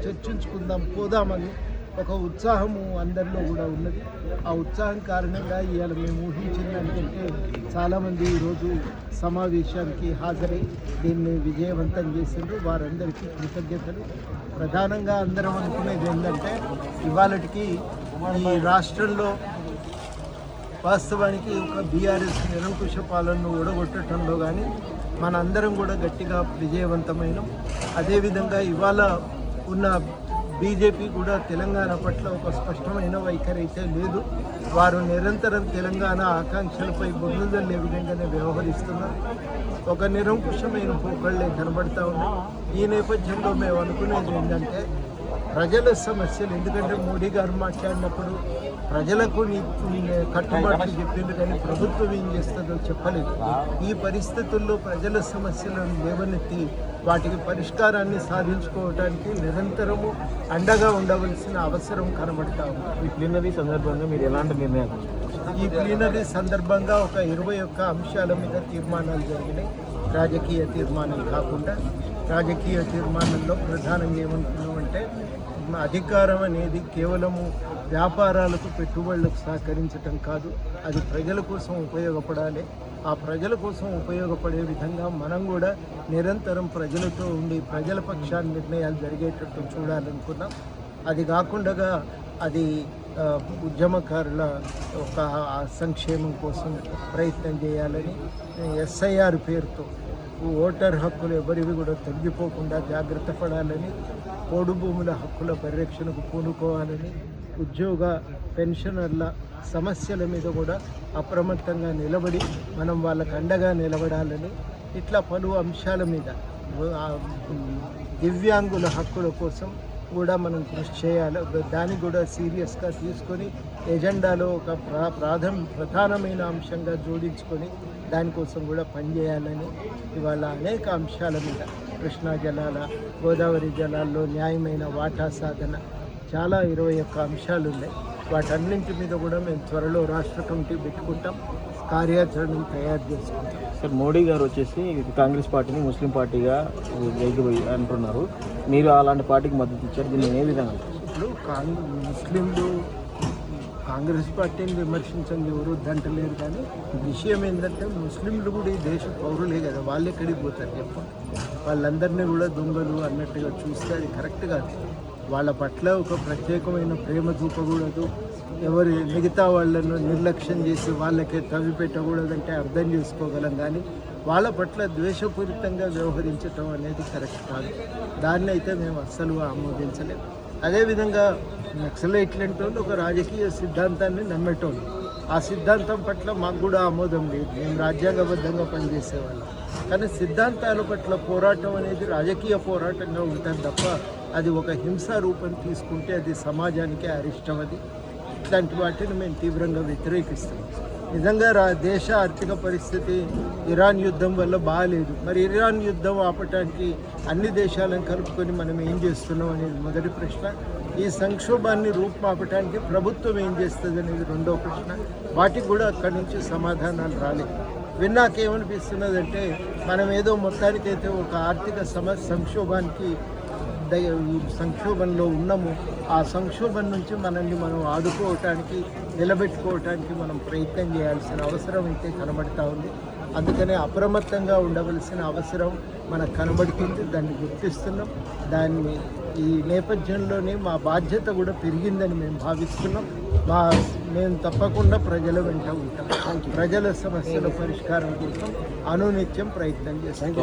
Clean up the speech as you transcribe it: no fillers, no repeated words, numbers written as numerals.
చర్చించుకుందాం పోదామని ఒక ఉత్సాహము అందరిలో కూడా ఉన్నది. ఆ ఉత్సాహం కారణంగా ఇవాళ మేము ఊహించిన దానికంటే చాలామంది ఈరోజు సమావేశానికి హాజరై దీన్ని విజయవంతం చేసిండ్రు. వారందరికీ కృతజ్ఞతలు. ప్రధానంగా అందరం అనుకునేది ఏంటంటే ఇవాళకి ఈ రాష్ట్రంలో వాస్తవానికి ఒక బీఆర్ఎస్ నిరంకుశ పాలనను ఓడగొట్టడంలో కానీ మనందరం కూడా గట్టిగా విజయవంతమైనాం. అదేవిధంగా ఇవాళ ఉన్న బీజేపీ కూడా తెలంగాణ పట్ల ఒక స్పష్టమైన వైఖరి అయితే లేదు. వారు నిరంతరం తెలంగాణ ఆకాంక్షలపై బొగ్గుదల్లే విధంగానే వ్యవహరిస్తున్నారు. ఒక నిరంకుశమైన పోకళ్ళే కనబడతా ఉన్నాయి. ఈ నేపథ్యంలో మేము అనుకునేది ఏంటంటే ప్రజల సమస్యలు, ఎందుకంటే మోడీ గారు మాట్లాడినప్పుడు ప్రజలకు కట్టుబాట్లు చెప్పింది కానీ ప్రభుత్వం ఏం చేస్తుందో చెప్పలేదు. ఈ పరిస్థితుల్లో ప్రజల సమస్యలను లేవనెత్తి వాటికి పరిష్కారాన్ని సాధించుకోవడానికి నిరంతరము అండగా ఉండవలసిన అవసరం కనబడతా ఉంది. ఈ ప్లీనరీ సందర్భంగా మీరు ఎలాంటి నిర్ణయాలు? ఈ ప్లీనరీ సందర్భంగా ఒక 21 అంశాల మీద తీర్మానాలు జరిగినాయి. రాజకీయ తీర్మానం కాకుండా రాజకీయ తీర్మానంలో ప్రధానంగా ఏమనుకున్నామంటే అధికారం అనేది కేవలము వ్యాపారాలకు పెట్టుబడులకు సహకరించటం కాదు, అది ప్రజల కోసం ఉపయోగపడాలి. ఆ ప్రజల కోసం ఉపయోగపడే విధంగా మనం కూడా నిరంతరం ప్రజలతో ఉండి ప్రజల పక్షాన్ని నిర్ణయాలు జరిగేటట్టు చూడాలనుకున్నాం. అది కాకుండా అది ఉద్యమకారుల ఒక సంక్షేమం కోసం ప్రయత్నం చేయాలని ఎస్ఐఆర్ పేరుతో ఓటర్ హక్కులు ఎవరివి కూడా తొలగిపోకుండా జాగ్రత్త పడాలని, పోడు భూముల హక్కుల పరిరక్షణకు పూనుకోవాలని, ఉద్యోగ పెన్షనర్ల సమస్యల మీద కూడా అప్రమత్తంగా నిలబడి మనం వాళ్ళకు అండగా నిలబడాలని, ఇట్లా పలు అంశాల మీద దివ్యాంగుల హక్కుల కోసం కూడా మనం కృషి చేయాలి. దాన్ని కూడా సీరియస్గా తీసుకొని ఎజెండాలో ఒక ప్రధానమైన అంశంగా జోడించుకొని దానికోసం కూడా పనిచేయాలని ఇవాళ అనేక అంశాల మీద కృష్ణా జలాల, గోదావరి జలాల్లో న్యాయమైన వాటా సాధన, చాలా 21 అంశాలు ఉన్నాయి. వాటన్నింటి మీద కూడా మేము త్వరలో రాష్ట్ర కమిటీ పెట్టుకుంటాం, కార్యాచరణను తయారు చేసుకుంటాం. సార్, మోడీ గారు వచ్చేసి కాంగ్రెస్ పార్టీని ముస్లిం పార్టీగా అంటున్నారు. మీరు అలాంటి పార్టీకి మద్దతు ఇచ్చారు, దీన్ని ఏ విధంగా? ఇప్పుడు ముస్లింలు కాంగ్రెస్ పార్టీని విమర్శించండి, ఎవరు వద్దంటలేరు. కానీ విషయం ఏంటంటే ముస్లింలు కూడా ఈ దేశ పౌరులే కదా, వాళ్ళు ఎక్కడికి పోతారు చెప్పండి? వాళ్ళందరినీ కూడా దొంగలు అన్నట్టుగా చూస్తే అది కరెక్ట్ కాదు. వాళ్ళ పట్ల ఒక ప్రత్యేకమైన ప్రేమ చూపకూడదు. ఎవరి మిగతా వాళ్ళను నిర్లక్ష్యం చేసి వాళ్ళకే తవ్వి పెట్టకూడదంటే అర్థం చేసుకోగలం. కానీ వాళ్ళ పట్ల ద్వేషపూరితంగా వ్యవహరించటం అనేది కరెక్ట్ కాదు. దాన్ని అయితే మేము అస్సలు ఆమోదించలేము. అదేవిధంగా నక్సలైట్లంటే ఒక రాజకీయ సిద్ధాంతాన్ని నమ్మేటోళ్ళు, ఆ సిద్ధాంతం పట్ల మాకు కూడా ఆమోదం లేదు. మేము రాజ్యాంగబద్ధంగా పనిచేసేవాళ్ళం. కానీ సిద్ధాంతాల పట్ల పోరాటం అనేది రాజకీయ పోరాటంగా ఉంటుంది తప్ప అది ఒక హింసా రూపం తీసుకుంటే అది సమాజానికి అరిష్టం. అది ఇట్లాంటి వాటిని మేము తీవ్రంగా వ్యతిరేకిస్తాం. నిజంగా దేశ ఆర్థిక పరిస్థితి ఇరాన్ యుద్ధం వల్ల బాగాలేదు. మరి ఇరాన్ యుద్ధం ఆపటానికి అన్ని దేశాలను కలుపుకొని మనం ఏం చేస్తున్నాం అనేది మొదటి ప్రశ్న. ఈ సంక్షోభాన్ని రూపుమాపటానికి ప్రభుత్వం ఏం చేస్తుంది అనేది రెండో ప్రశ్న. వాటికి కూడా అక్కడి నుంచి సమాధానాలు రాలేదు. విన్నాకేమనిపిస్తున్నదంటే మనం ఏదో మొత్తానికైతే ఒక ఆర్థిక సంక్షోభానికి సంక్షోభంలో ఉన్నాము. ఆ సంక్షోభం నుంచి మనల్ని మనం ఆదుకోవటానికి, నిలబెట్టుకోవటానికి మనం ప్రయత్నం చేయాల్సిన అవసరం అయితే కనబడతా ఉంది. అందుకనే అప్రమత్తంగా ఉండవలసిన అవసరం మనకు కనబడుతుంది. దాన్ని గుర్తిస్తున్నాం. దాన్ని ఈ నేపథ్యంలోనే మా బాధ్యత కూడా పెరిగిందని మేము భావిస్తున్నాం. మేము తప్పకుండా ప్రజల వెంట ఉంటాం. ప్రజల సమస్యల పరిష్కారం కోసం అనునిత్యం ప్రయత్నం చేస్తాం.